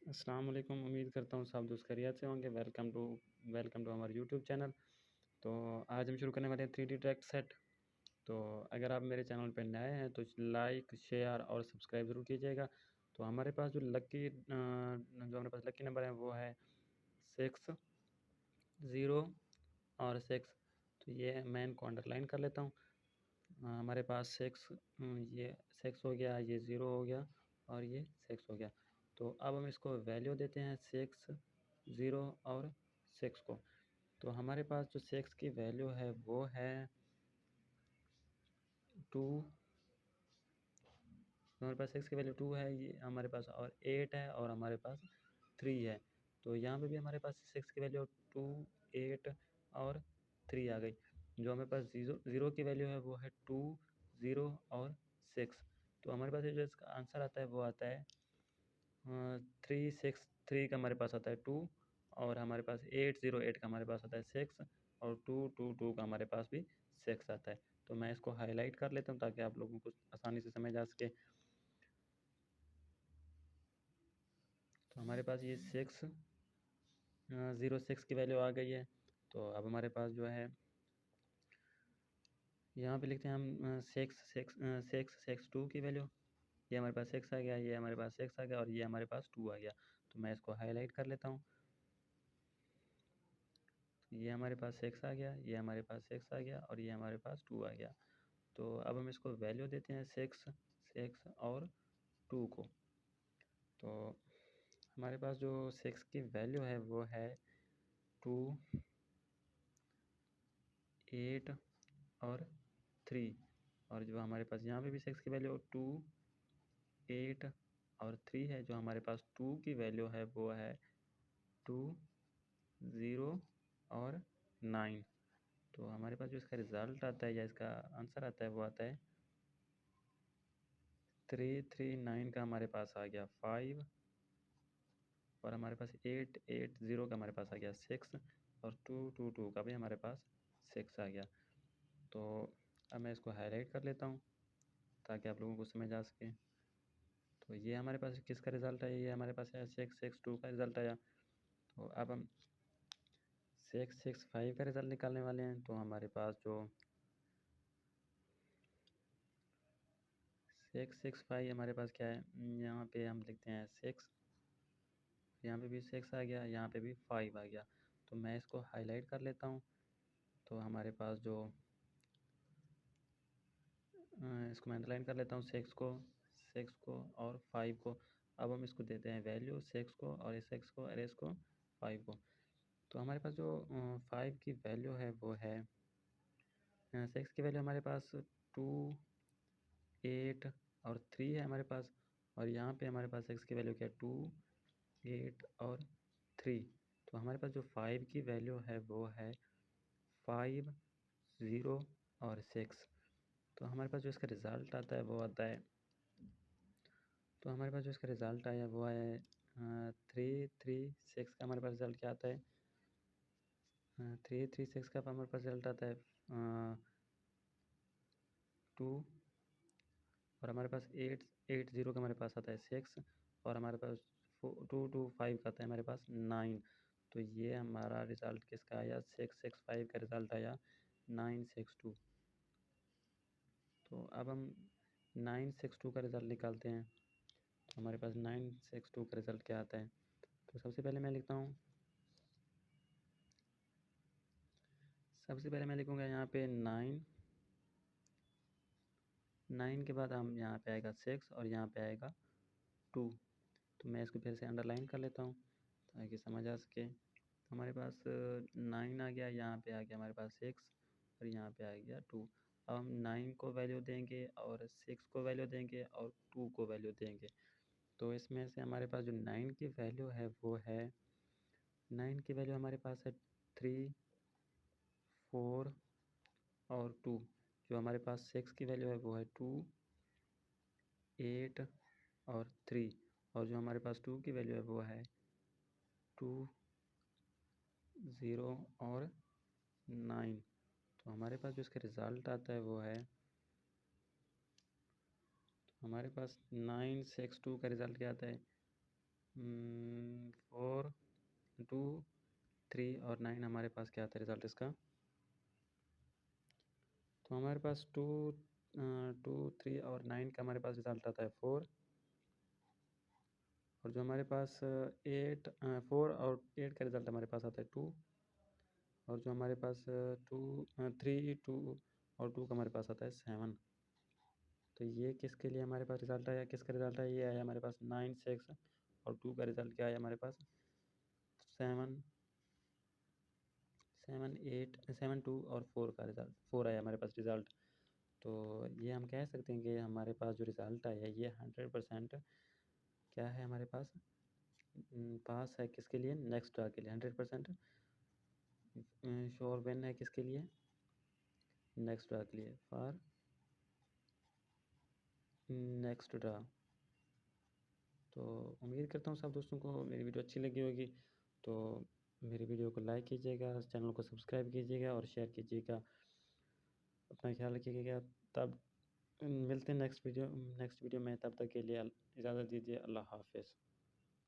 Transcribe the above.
अस्सलाम वालेकुम। उम्मीद करता हूँ सब दोस्त खैरियत से होंगे। वेलकम टू हमारे यूट्यूब चैनल। तो आज हम शुरू करने वाले हैं 3D ट्रैक सेट। तो अगर आप मेरे चैनल पर नए हैं तो लाइक, शेयर और सब्सक्राइब ज़रूर कीजिएगा। तो हमारे पास जो हमारे पास लकी नंबर है वो है 6, 0 और 6। तो ये मैं इनको अंडरलाइन कर लेता हूँ। हमारे पास 6, ये 6 हो गया, ये 0 हो गया और ये 6 हो गया। तो अब हम इसको वैल्यू देते हैं 6, 0 और 6 को। तो हमारे पास जो 6 की वैल्यू है वो है 2। हमारे पास 6 की वैल्यू 2 है, ये हमारे पास और 8 है और हमारे पास 3 है। तो यहाँ पे भी हमारे पास 6 की वैल्यू 2, 8 और 3 आ गई। जो हमारे पास ज़ीरो की वैल्यू है वो है 2, 0 और 6। तो हमारे पास जो इसका आंसर आता है वो आता है 3, 6। 3 का हमारे पास आता है 2 और हमारे पास 8, 0, 8 का हमारे पास आता है 6 और 2, 2, 2 का हमारे पास भी 6 आता है। तो मैं इसको हाईलाइट कर लेता हूँ ताकि आप लोगों को आसानी से समझ आ सके। तो हमारे पास ये 6, 0, 6 की वैल्यू आ गई है। तो अब हमारे पास जो है यहाँ पे लिखते हैं हम 6, 2 की वैल्यू। ये हमारे पास 6 आ गया, ये हमारे पास 6 आ गया और ये हमारे पास 2 आ गया। तो मैं इसको हाईलाइट कर लेता हूँ। ये हमारे पास 6 आ गया, ये हमारे पास 6 आ गया और ये हमारे पास 2 आ गया। तो अब हम इसको वैल्यू देते हैं 6, 6 और 2 को। तो हमारे पास जो 6 की वैल्यू है वो है 2, 8 और 3। और जो हमारे पास यहाँ पे भी 6 की वैल्यू 2, 8 और 3 है। जो हमारे पास 2 की वैल्यू है वो है 2, 0 और 9। तो हमारे पास जो इसका रिज़ल्ट आता है या इसका आंसर आता है वो आता है 339 का हमारे पास आ गया 5 और हमारे पास 880 का हमारे पास आ गया 6 और 222 का भी हमारे पास 6 आ गया। तो अब मैं इसको हाईलाइट कर लेता हूँ ताकि आप लोगों को समझ आ सके। तो ये हमारे पास किसका रिज़ल्ट है, ये हमारे पास है 662 का रिज़ल्ट आया। तो अब हम 665 का रिज़ल्ट निकालने वाले हैं। तो हमारे पास जो 665 हमारे पास क्या है, यहाँ पे हम लिखते हैं 6, यहाँ पे भी 6 आ गया, यहाँ पे भी 5 आ गया। तो मैं इसको हाईलाइट कर लेता हूँ। तो हमारे पास जो इसको मैं अंडरलाइन कर लेता हूँ 6 को और 5 को। अब हम इसको देते हैं वैल्यू 6 को और इस 6 को और इसको 5 को। तो हमारे पास जो 5 की वैल्यू है वो है 6 की वैल्यू हमारे पास 2, 8 और 3 है हमारे पास। और यहाँ पे हमारे पास 6 की वैल्यू क्या है 2, 8 और 3। तो हमारे पास जो 5 की वैल्यू है वो है 5, 0 और 6। तो हमारे पास जो इसका रिज़ल्ट आता है वो आता है, तो हमारे पास जो इसका रिज़ल्ट आया वो है 336 का हमारे पास रिज़ल्ट क्या आता है, 336 का हमारे पास रिज़ल्ट आता है 2 और हमारे पास 880 का हमारे पास आता है 6 और हमारे पास 225 का आता है हमारे पास 9। तो ये हमारा रिज़ल्ट किसका आया, 665 का रिज़ल्ट आया 962। तो अब हम 962 का रिज़ल्ट निकालते हैं। तो हमारे पास 962 का रिज़ल्ट क्या आता है। तो सबसे पहले मैं लिखूँगा यहाँ पे 9 के बाद हम यहाँ पे आएगा 6 और यहाँ पे आएगा 2। तो मैं इसको फिर से अंडरलाइन कर लेता हूँ ताकि समझ आ सके। तो हमारे पास 9 आ गया, यहाँ पे आ गया हमारे पास 6 और यहाँ पे आ गया 2। अब हम 9 को वैल्यू देंगे और 6 को वैल्यू देंगे और 2 को वैल्यू देंगे। तो इसमें से हमारे पास जो 9 की वैल्यू है वो है 9 की वैल्यू हमारे पास है 3, 4 और 2। जो हमारे पास 6 की वैल्यू है वो है 2, 8 और 3 और जो हमारे पास 2 की वैल्यू है वो है 2, 0 और 9। तो हमारे पास जो इसका रिज़ल्ट आता है वो है, तो हमारे पास 962 का रिज़ल्ट क्या आता है, 2, 3 और 9 हमारे पास क्या आता है रिज़ल्ट इसका। तो हमारे पास 2, 3 और 9 का हमारे पास रिज़ल्ट आता है 4। और जो हमारे पास 4 और 8 का रिज़ल्ट हमारे पास आता है 2। और जो हमारे पास 3, 2 और 2 का हमारे पास आता है 7। तो ये किसके लिए हमारे पास रिज़ल्ट आया, किसका रिज़ल्ट आया, ये आया हमारे पास 9, 6 और 2 का रिज़ल्ट क्या आया हमारे पास 7, 7, 2 और 4 का रिज़ल्ट 4 आया हमारे पास रिज़ल्ट। तो ये हम कह सकते हैं कि हमारे पास जो रिज़ल्ट आया ये 100% क्या है हमारे पास पास है किसके लिए, नेक्स्ट ड्रा के लिए। 100% श्योर विन है किसके लिए, नेक्स्ट ड्रा के लिए, फॉर नेक्स्ट ड्रा। तो उम्मीद करता हूँ सब दोस्तों को मेरी वीडियो अच्छी लगी होगी। तो मेरी वीडियो को लाइक कीजिएगा, चैनल को सब्सक्राइब कीजिएगा और शेयर कीजिएगा। अपना ख्याल रखिएगा। तब मिलते हैं नेक्स्ट वीडियो में। तब तक के लिए इजाज़त दीजिए। अल्लाह हाफ़िज़।